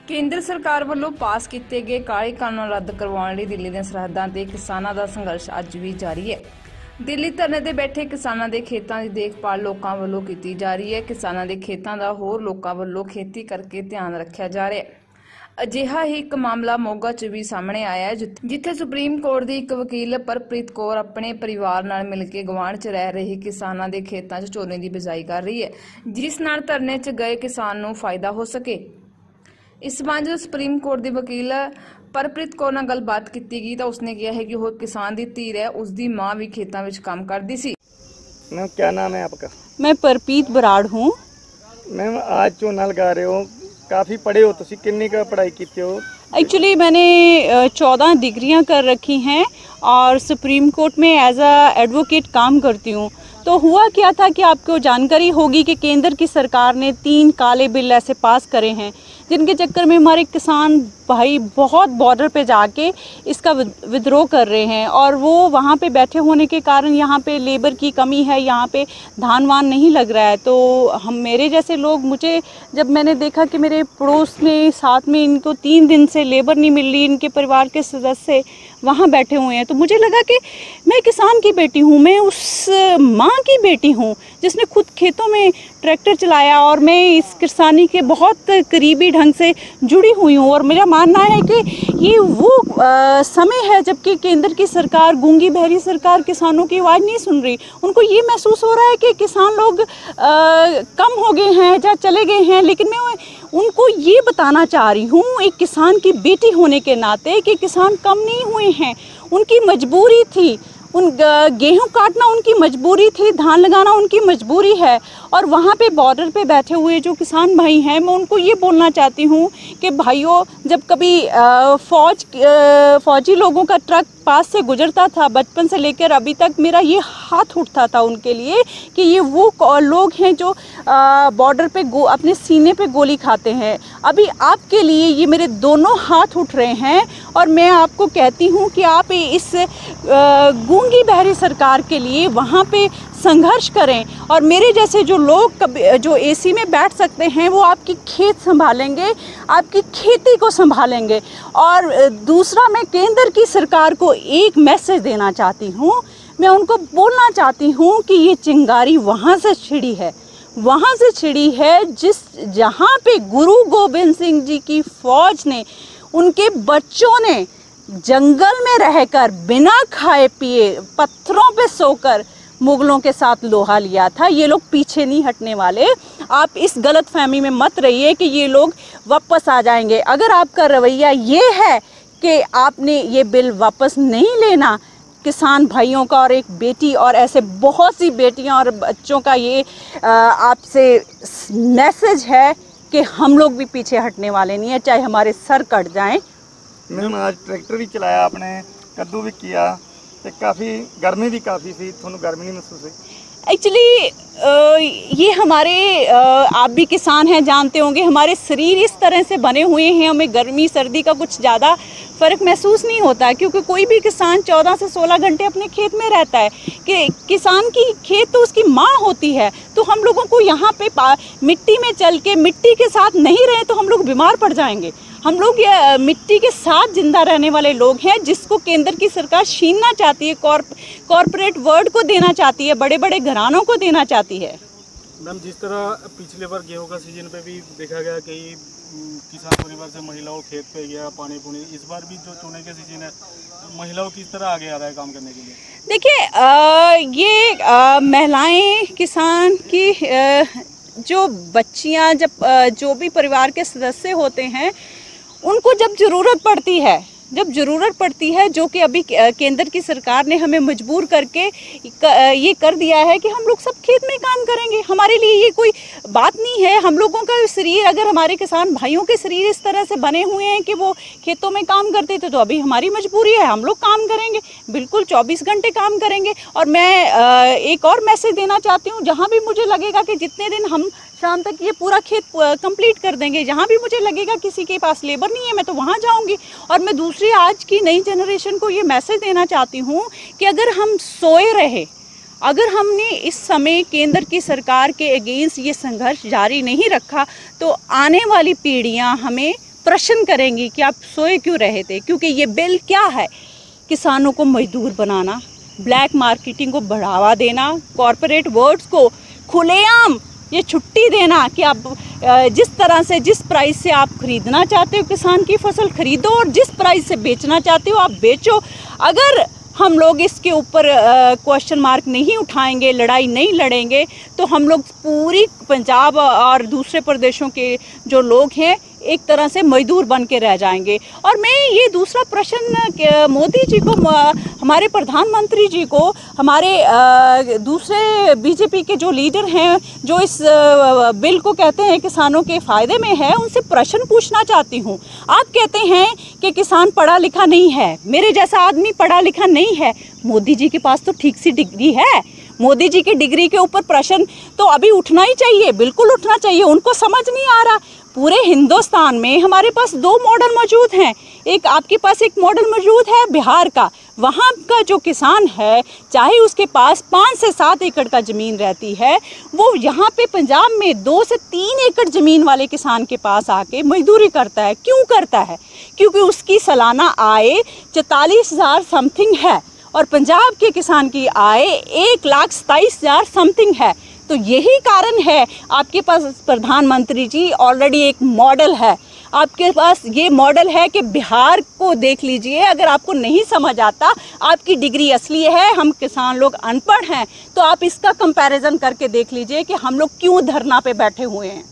ਕੇਂਦਰ ਸਰਕਾਰ ਵੱਲੋਂ ਪਾਸ ਕੀਤੇ ਗਏ ਕਾਲੇ ਕਾਨੂੰਨ ਰੱਦ ਕਰਵਾਉਣ ਲਈ ਦਿੱਲੀ ਦੀਆਂ ਸਰਹੱਦਾਂ ਤੇ ਕਿਸਾਨਾਂ ਦਾ ਸੰਘਰਸ਼ ਅੱਜ ਵੀ ਜਾਰੀ ਹੈ। ਦਿੱਲੀ ਧਰਨੇ ਤੇ ਬੈਠੇ ਕਿਸਾਨਾਂ ਦੇ ਖੇਤਾਂ ਦੀ ਦੇਖਭਾਲ ਲੋਕਾਂ ਵੱਲੋਂ ਕੀਤੀ ਜਾ ਰਹੀ ਹੈ। ਕਿਸਾਨਾਂ ਦੇ ਖੇਤਾਂ ਦਾ ਹੋਰ ਲੋਕਾਂ ਵੱਲੋਂ ਖੇਤੀ ਕਰਕੇ ਧਿਆਨ ਰੱਖਿਆ ਜਾ ਰਿਹਾ ਹੈ। ਅਜਿਹਾ ਹੀ ਇੱਕ ਮਾਮਲਾ ਮੋਗਾ 'ਚ ਵੀ ਸਾਹਮਣੇ ਆਇਆ ਹੈ, ਜਿੱਥੇ ਸੁਪਰੀਮ ਕੋਰਟ ਦੀ ਇੱਕ ਵਕੀਲ ਪਰਪ੍ਰੀਤ ਕੌਰ ਆਪਣੇ ਪਰਿਵਾਰ ਨਾਲ ਮਿਲ ਕੇ ਗਵਾਂਢ 'ਚ ਰਹਿ ਰਹੇ ਕਿਸਾਨਾਂ ਦੇ ਖੇਤਾਂ 'ਚ ਝੋਨੇ ਦੀ ਬਿਜਾਈ ਕਰ ਰਹੀ ਹੈ, ਜਿਸ ਨਾਲ ਧਰਨੇ 'ਚ ਗਏ ਕਿਸਾਨ ਨੂੰ ਫਾਇਦਾ ਹੋ ਸਕੇ। इस संबंध सुप्रीम कोर्ट की वकील परप्रीत कौर नाल गलबात की गई तो उसने कहा है कि वह किसान की धीर है, उसकी मां भी खेतों में काम करती सी। मैम क्या नाम है आपका? मैं परप्रीत बराड़ हूँ। मैम आज झोना लगा रहे हो, काफ़ी पढ़े हो, तुसी कितनी का पढ़ाई की हो? एक्चुअली मैंने 14 डिग्रियाँ कर रखी हैं और सुप्रीम कोर्ट में एज अ एडवोकेट काम करती हूँ। तो हुआ क्या था कि आपको जानकारी होगी कि केंद्र की सरकार ने 3 काले बिल ऐसे पास करे हैं, जिनके चक्कर में हमारे किसान भाई बहुत बॉर्डर पे जाके इसका विद्रोह कर रहे हैं और वो वहाँ पे बैठे होने के कारण यहाँ पे लेबर की कमी है, यहाँ पे धान वान नहीं लग रहा है। तो हम मेरे जैसे लोग, मुझे जब मैंने देखा कि मेरे पड़ोस में साथ में इनको 3 दिन से लेबर नहीं मिल रही, इनके परिवार के सदस्य वहाँ बैठे हुए हैं, तो मुझे लगा कि मैं किसान की बेटी हूँ, मैं उस माँ की बेटी हूँ जिसने खुद खेतों में ट्रैक्टर चलाया और मैं इस किसानी के बहुत करीबी ढंग से जुड़ी हुई हूँ। और मेरा मानना है कि ये वो समय है जबकि केंद्र की सरकार, गूंगी बहरी सरकार किसानों की आवाज़ नहीं सुन रही। उनको ये महसूस हो रहा है कि किसान लोग कम हो गए हैं या चले गए हैं, लेकिन मैं उनको ये बताना चाह रही हूँ एक किसान की बेटी होने के नाते कि किसान कम नहीं हुए हैं, उनकी मजबूरी थी, उन गेहूं काटना उनकी मजबूरी थी, धान लगाना उनकी मजबूरी है। और वहाँ पे बॉर्डर पे बैठे हुए जो किसान भाई हैं, मैं उनको ये बोलना चाहती हूँ कि भाइयों, जब कभी फौजी लोगों का ट्रक पास से गुजरता था, बचपन से लेकर अभी तक मेरा ये हाथ उठता था उनके लिए कि ये वो लोग हैं जो बॉर्डर पे अपने सीने पे गोली खाते हैं। अभी आपके लिए ये मेरे दोनों हाथ उठ रहे हैं और मैं आपको कहती हूँ कि आप इस गूंगी बहरी सरकार के लिए वहाँ पे संघर्ष करें और मेरे जैसे जो लोग जो एसी में बैठ सकते हैं वो आपकी खेत संभालेंगे, आपकी खेती को संभालेंगे। और दूसरा, मैं केंद्र की सरकार को एक मैसेज देना चाहती हूँ, मैं उनको बोलना चाहती हूँ कि ये चिंगारी वहाँ से छिड़ी है, वहाँ से छिड़ी है जहाँ पे गुरु गोबिंद सिंह जी की फौज ने, उनके बच्चों ने जंगल में रहकर बिना खाए पिए पत्थरों पे सोकर मुगलों के साथ लोहा लिया था। ये लोग पीछे नहीं हटने वाले। आप इस गलत फहमी में मत रहिए कि ये लोग वापस आ जाएंगे। अगर आपका रवैया ये है कि आपने ये बिल वापस नहीं लेना, किसान भाइयों का और एक बेटी और ऐसे बहुत सी बेटियां और बच्चों का ये आपसे मैसेज है कि हम लोग भी पीछे हटने वाले नहीं है, चाहे हमारे सर कट जाएं। मैम आज ट्रैक्टर भी चलाया आपने, कद्दू भी किया, तो काफ़ी गर्मी भी काफ़ी थी, थोड़ा गर्मी नहीं महसूस हुई? एक्चुअली ये हमारे आप भी किसान हैं, जानते होंगे हमारे शरीर इस तरह से बने हुए हैं, हमें गर्मी सर्दी का कुछ ज़्यादा फ़र्क महसूस नहीं होता, क्योंकि कोई भी किसान 14 से 16 घंटे अपने खेत में रहता है। कि किसान की खेत तो उसकी माँ होती है, तो हम लोगों को यहाँ पे मिट्टी में चल के मिट्टी के साथ नहीं रहे तो हम लोग बीमार पड़ जाएंगे। हम लोग ये मिट्टी के साथ जिंदा रहने वाले लोग हैं, जिसको केंद्र की सरकार छीनना चाहती है, कॉरपोरेट वर्ल्ड को देना चाहती है, बड़े बड़े घरानों को देना चाहती है। मैम जिस तरह पिछले बार गेहूं का सीजन पे भी देखा गया कि किसान परिवार से महिलाओं खेत पे गया पानी पुनी, इस बार भी जो चुने के सीजन है महिलाओं किस तरह आगे आ रहा है काम करने के लिए? देखिए ये महिलाएं किसान की जो बच्चियां, जब जो भी परिवार के सदस्य होते हैं, उनको जब ज़रूरत पड़ती है, जो कि अभी केंद्र की सरकार ने हमें मजबूर करके ये कर दिया है कि हम लोग सब खेत में काम करेंगे। हमारे लिए ये कोई बात नहीं है। हम लोगों का शरीर, अगर हमारे किसान भाइयों के शरीर इस तरह से बने हुए हैं कि वो खेतों में काम करते थे, तो अभी हमारी मजबूरी है, हम लोग काम करेंगे, बिल्कुल 24 घंटे काम करेंगे। और मैं एक और मैसेज देना चाहती हूँ, जहाँ भी मुझे लगेगा कि जितने दिन हम शाम तक ये पूरा खेत कंप्लीट कर देंगे, जहाँ भी मुझे लगेगा किसी के पास लेबर नहीं है, मैं तो वहाँ जाऊँगी। और मैं दूसरी आज की नई जनरेशन को ये मैसेज देना चाहती हूँ कि अगर हम सोए रहे, अगर हमने इस समय केंद्र की सरकार के अगेंस्ट ये संघर्ष जारी नहीं रखा, तो आने वाली पीढ़ियाँ हमें प्रश्न करेंगी कि आप सोए क्यों रहे थे, क्योंकि ये बिल क्या है, किसानों को मजदूर बनाना, ब्लैक मार्केटिंग को बढ़ावा देना, कॉरपोरेट वर्ड्स को खुलेआम ये छुट्टी देना कि आप जिस तरह से जिस प्राइस से आप खरीदना चाहते हो किसान की फसल खरीदो और जिस प्राइस से बेचना चाहते हो आप बेचो। अगर हम लोग इसके ऊपर क्वेश्चन मार्क नहीं उठाएंगे, लड़ाई नहीं लड़ेंगे, तो हम लोग पूरी पंजाब और दूसरे प्रदेशों के जो लोग हैं एक तरह से मजदूर बन के रह जाएंगे। और मैं ये दूसरा प्रश्न मोदी जी को, हमारे प्रधानमंत्री जी को, हमारे दूसरे बीजेपी के जो लीडर हैं जो इस बिल को कहते हैं किसानों के फ़ायदे में है, उनसे प्रश्न पूछना चाहती हूँ। आप कहते हैं कि किसान पढ़ा लिखा नहीं है, मेरे जैसा आदमी पढ़ा लिखा नहीं है, मोदी जी के पास तो ठीक सी डिग्री है। मोदी जी की डिग्री के ऊपर प्रश्न तो अभी उठना ही चाहिए, बिल्कुल उठना चाहिए। उनको समझ नहीं आ रहा, पूरे हिंदुस्तान में हमारे पास 2 मॉडल मौजूद हैं। एक आपके पास एक मॉडल मौजूद है बिहार का, वहाँ का जो किसान है चाहे उसके पास 5 से 7 एकड़ का ज़मीन रहती है, वो यहाँ पे पंजाब में 2 से 3 एकड़ ज़मीन वाले किसान के पास आके मजदूरी करता है। क्यों करता है? क्योंकि उसकी सालाना आय 44,000 समथिंग है और पंजाब के किसान की आय 1,27,000 समथिंग है। तो यही कारण है आपके पास प्रधानमंत्री जी ऑलरेडी एक मॉडल है, आपके पास ये मॉडल है कि बिहार को देख लीजिए। अगर आपको नहीं समझ आता, आपकी डिग्री असली है, हम किसान लोग अनपढ़ हैं, तो आप इसका कंपैरिजन करके देख लीजिए कि हम लोग क्यों धरना पे बैठे हुए हैं।